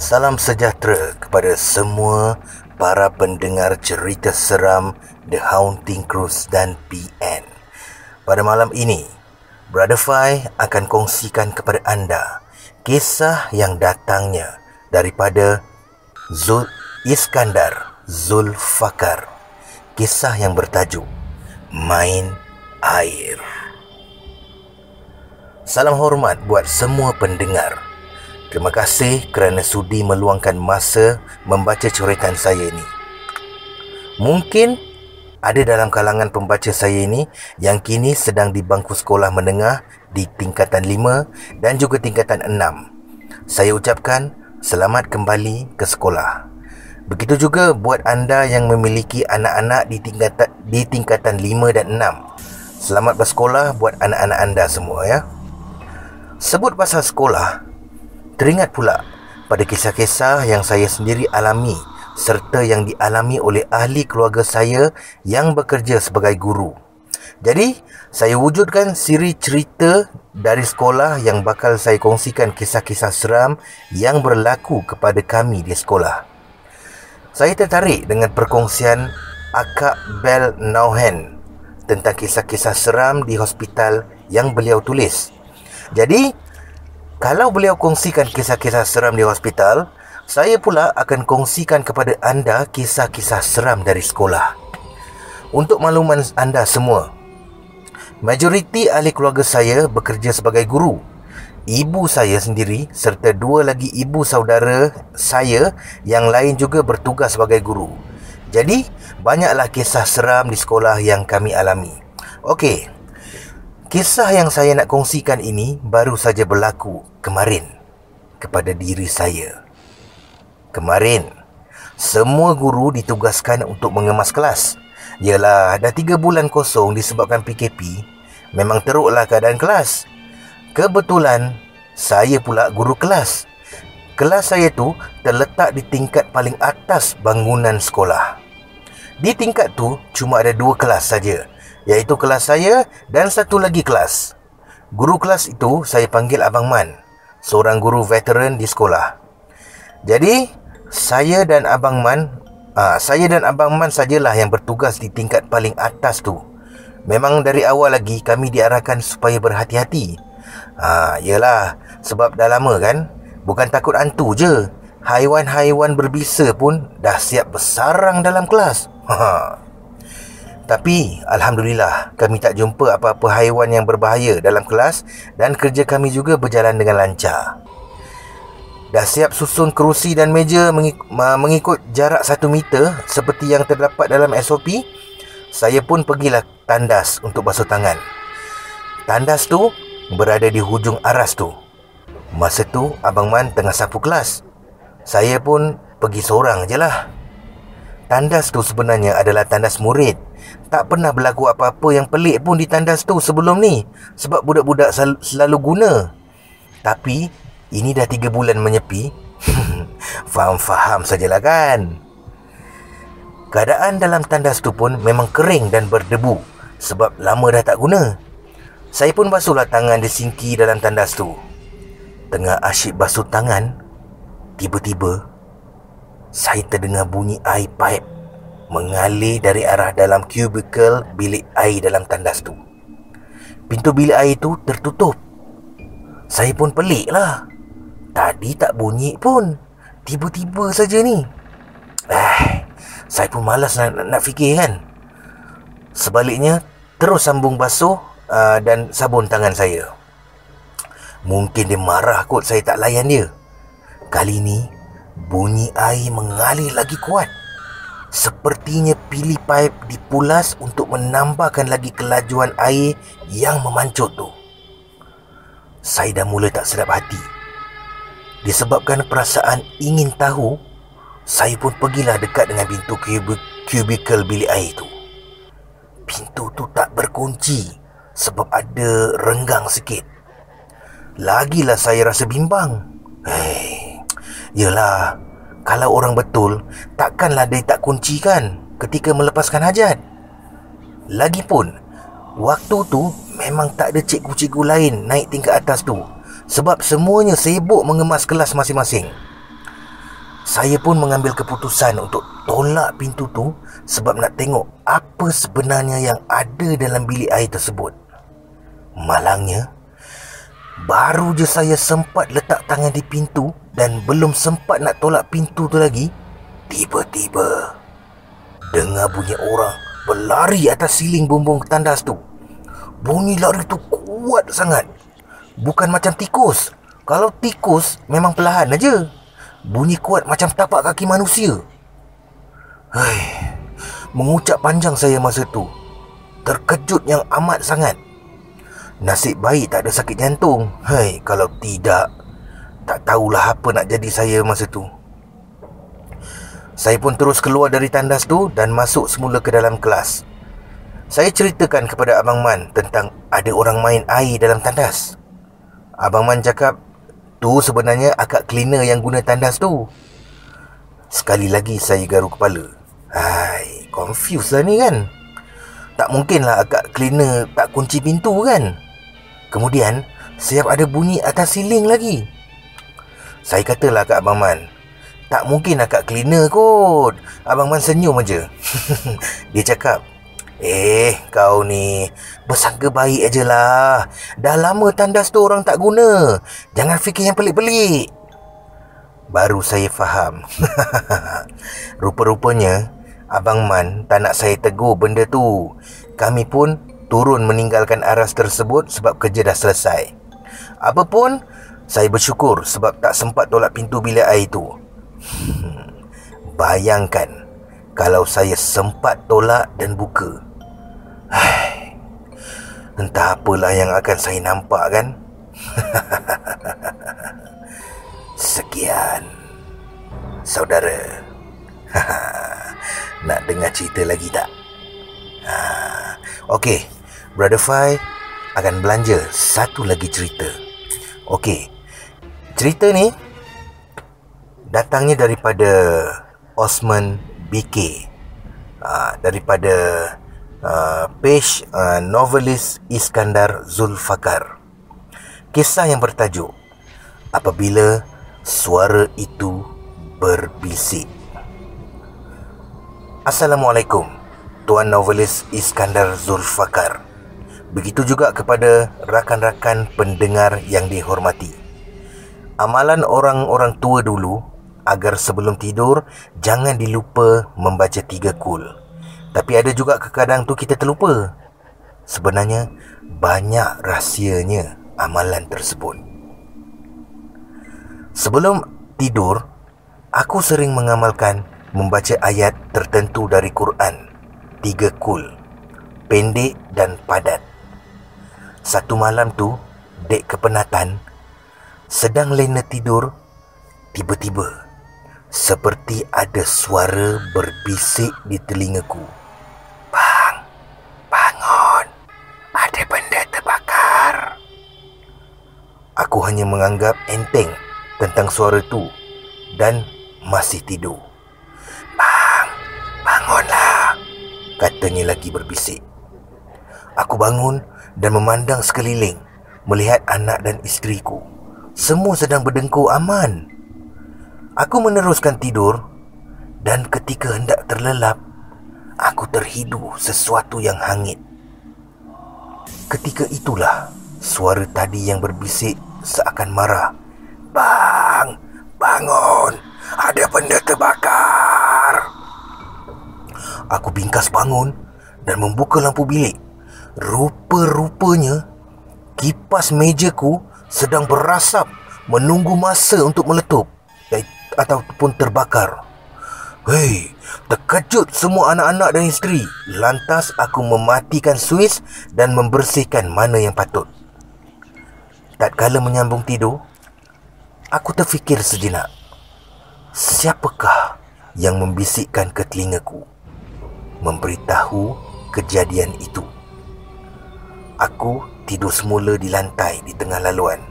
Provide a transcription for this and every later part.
Salam sejahtera kepada semua para pendengar cerita seram The Haunting Cruise dan PN. Pada malam ini, Brother Fai akan kongsikan kepada anda kisah yang datangnya daripada Iskandar Zulfakar. Kisah yang bertajuk Main Air. Salam hormat buat semua pendengar. Terima kasih kerana sudi meluangkan masa membaca coretan saya ini. Mungkin ada dalam kalangan pembaca saya ini yang kini sedang di bangku sekolah menengah di tingkatan 5 dan juga tingkatan 6. Saya ucapkan selamat kembali ke sekolah. Begitu juga buat anda yang memiliki anak-anak di tingkatan 5 dan 6. Selamat bersekolah buat anak-anak anda semua ya. Sebut pasal sekolah, teringat pula pada kisah-kisah yang saya sendiri alami serta yang dialami oleh ahli keluarga saya yang bekerja sebagai guru. Jadi, saya wujudkan siri cerita dari sekolah yang bakal saya kongsikan kisah-kisah seram yang berlaku kepada kami di sekolah. Saya tertarik dengan perkongsian Akak Bel Nauhen tentang kisah-kisah seram di hospital yang beliau tulis. Jadi, kalau beliau kongsikan kisah-kisah seram di hospital, saya pula akan kongsikan kepada anda kisah-kisah seram dari sekolah. Untuk makluman anda semua, majoriti ahli keluarga saya bekerja sebagai guru. Ibu saya sendiri serta 2 lagi ibu saudara saya yang lain juga bertugas sebagai guru. Jadi, banyaklah kisah seram di sekolah yang kami alami. Okey. Kisah yang saya nak kongsikan ini baru saja berlaku kemarin kepada diri saya. Kemarin, semua guru ditugaskan untuk mengemas kelas. Yalah, dah 3 bulan kosong disebabkan PKP, memang teruklah keadaan kelas. Kebetulan, saya pula guru kelas. Kelas saya tu terletak di tingkat paling atas bangunan sekolah. Di tingkat tu, cuma ada 2 kelas saja, iaitu kelas saya dan 1 lagi kelas. Guru kelas itu saya panggil Abang Man, seorang guru veteran di sekolah. Jadi, saya dan Abang Man sajalah yang bertugas di tingkat paling atas tu. Memang dari awal lagi kami diarahkan supaya berhati-hati. Yelah, sebab dah lama kan, bukan takut hantu je, haiwan-haiwan berbisa pun dah siap bersarang dalam kelas. Tapi, Alhamdulillah, kami tak jumpa apa-apa haiwan yang berbahaya dalam kelas dan kerja kami juga berjalan dengan lancar. Dah siap susun kerusi dan meja mengikut jarak 1 meter seperti yang terdapat dalam SOP, saya pun pergilah tandas untuk basuh tangan. Tandas tu berada di hujung aras tu. Masa tu, Abang Man tengah sapu kelas. Saya pun pergi seorang je lah. Tandas tu sebenarnya adalah tandas murid. Tak pernah berlaku apa-apa yang pelik pun di tandas tu sebelum ni, sebab budak-budak selalu guna. Tapi ini dah 3 bulan menyepi. Faham-faham sajalah kan. Keadaan dalam tandas tu pun memang kering dan berdebu, sebab lama dah tak guna. Saya pun basuhlah tangan di sinki dalam tandas tu. Tengah asyik basuh tangan, tiba-tiba saya terdengar bunyi air paip mengalir dari arah dalam kubikel bilik air dalam tandas tu. Pintu bilik air tu tertutup. Saya pun pelik lah. Tadi tak bunyi pun, tiba-tiba saja ni. Saya pun malas nak fikir kan. Sebaliknya, terus sambung basuh dan sabun tangan saya. Mungkin dia marah kot saya tak layan dia. Kali ni, bunyi air mengalir lagi kuat. Sepertinya pili paip dipulas untuk menambahkan lagi kelajuan air yang memancut tu. Saya dah mula tak sedap hati. Disebabkan perasaan ingin tahu, saya pun pergilah dekat dengan pintu kubikel bilik air tu. Pintu tu tak berkunci sebab ada renggang sikit. Lagilah saya rasa bimbang. Yelah, kalau orang betul, takkanlah dia tak kuncikan ketika melepaskan hajat. Lagipun, waktu tu memang tak ada cikgu-cikgu lain naik tingkat atas tu, sebab semuanya sibuk mengemas kelas masing-masing. Saya pun mengambil keputusan untuk tolak pintu tu sebab nak tengok apa sebenarnya yang ada dalam bilik air tersebut. Malangnya, baru je saya sempat letak tangan di pintu dan belum sempat nak tolak pintu tu lagi, tiba-tiba dengar bunyi orang berlari atas siling bumbung tandas tu. Bunyi lari tu kuat sangat. Bukan macam tikus. Kalau tikus memang perlahan aja. Bunyi kuat macam tapak kaki manusia. Mengucap panjang saya masa tu. Terkejut yang amat sangat. Nasib baik tak ada sakit jantung. Kalau tidak, tak tahulah apa nak jadi saya masa tu. Saya pun terus keluar dari tandas tu dan masuk semula ke dalam kelas. Saya ceritakan kepada Abang Man tentang ada orang main air dalam tandas. Abang Man cakap, tu sebenarnya akak cleaner yang guna tandas tu. Sekali lagi saya garu kepala. Confused lah ni kan. Tak mungkinlah akak cleaner tak kunci pintu kan. Kemudian siap ada bunyi atas siling lagi. Saya katalah kat Abang Man, tak mungkin akak cleaner kot. Abang Man senyum aja. Dia cakap, kau ni bersangka baik aje lah. Dah lama tandas tu orang tak guna. Jangan fikir yang pelik-pelik. Baru saya faham. Rupa-rupanya Abang Man tak nak saya tegur benda tu. Kami pun turun meninggalkan aras tersebut sebab kerja dah selesai. Apapun, saya bersyukur sebab tak sempat tolak pintu bilik air tu. Bayangkan kalau saya sempat tolak dan buka. Entah apalah yang akan saya nampak kan. Sekian, saudara. Nak dengar cerita lagi tak? Okey, Brother Fai akan belanja satu lagi cerita. Okey, cerita ni datangnya daripada Osman BK, daripada page novelis Iskandar Zulfakar. Kisah yang bertajuk Apabila Suara Itu Berbisik. Assalamualaikum, Tuan novelis Iskandar Zulfakar. Begitu juga kepada rakan-rakan pendengar yang dihormati. Amalan orang-orang tua dulu agar sebelum tidur jangan dilupa membaca 3 kul. Tapi ada juga kadang tu kita terlupa. Sebenarnya banyak rahsianya amalan tersebut. Sebelum tidur, aku sering mengamalkan membaca ayat tertentu dari Quran 3 kul, pendek dan padat. Satu malam tu, dek kepenatan, sedang lena tidur, tiba-tiba seperti ada suara berbisik di telingaku. Bang, bangun, ada benda terbakar. Aku hanya menganggap enteng tentang suara tu dan masih tidur. Bang, bangunlah, katanya lagi berbisik. Aku bangun dan memandang sekeliling, melihat anak dan isteriku. Semua sedang berdengkur aman. Aku meneruskan tidur dan ketika hendak terlelap, aku terhidu sesuatu yang hangit. Ketika itulah suara tadi yang berbisik seakan marah. Bang, bangun, ada benda terbakar. Aku bingkas bangun dan membuka lampu bilik. Rupa-rupanya kipas mejaku sedang berasap menunggu masa untuk meletup ataupun terbakar. Terkejut semua anak-anak dan isteri. Lantas aku mematikan suis dan membersihkan mana yang patut. Tatkala menyambung tidur, aku terfikir sejenak. Siapakah yang membisikkan ke telingaku, memberitahu kejadian itu? Aku tidur semula di lantai di tengah laluan.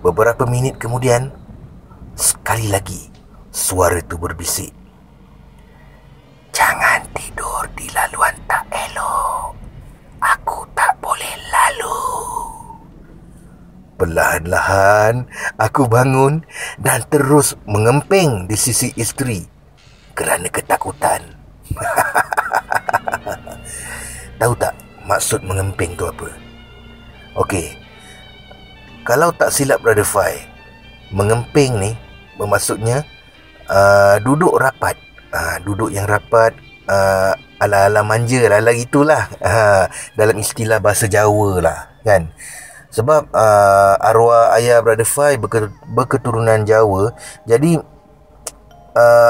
Beberapa minit kemudian, sekali lagi suara itu berbisik. Jangan tidur di laluan tak elok. Aku tak boleh lalu. Perlahan-lahan aku bangun dan terus mengemping di sisi isteri kerana ketakutan. Tahu tak maksud mengemping tu apa? Okey, kalau tak silap Brother Fai, mengemping ni bermaksudnya duduk rapat. Duduk yang rapat, ala-ala manja, ala-ala itulah. Dalam istilah bahasa Jawa lah, kan? Sebab arwah ayah Brother Fai berketurunan Jawa. Jadi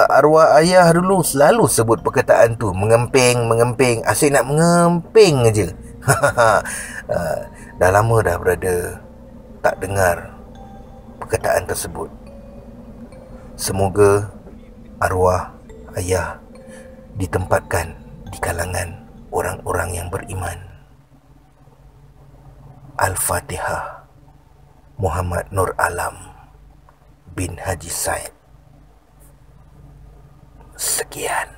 arwah ayah dulu selalu sebut perkataan tu, mengemping, mengemping. Asyik nak mengemping aja. Dah lama dah brother tak dengar perkataan tersebut. Semoga arwah ayah ditempatkan di kalangan orang-orang yang beriman. Al-Fatihah. Muhammad Nur Alam bin Haji Said. Sekian.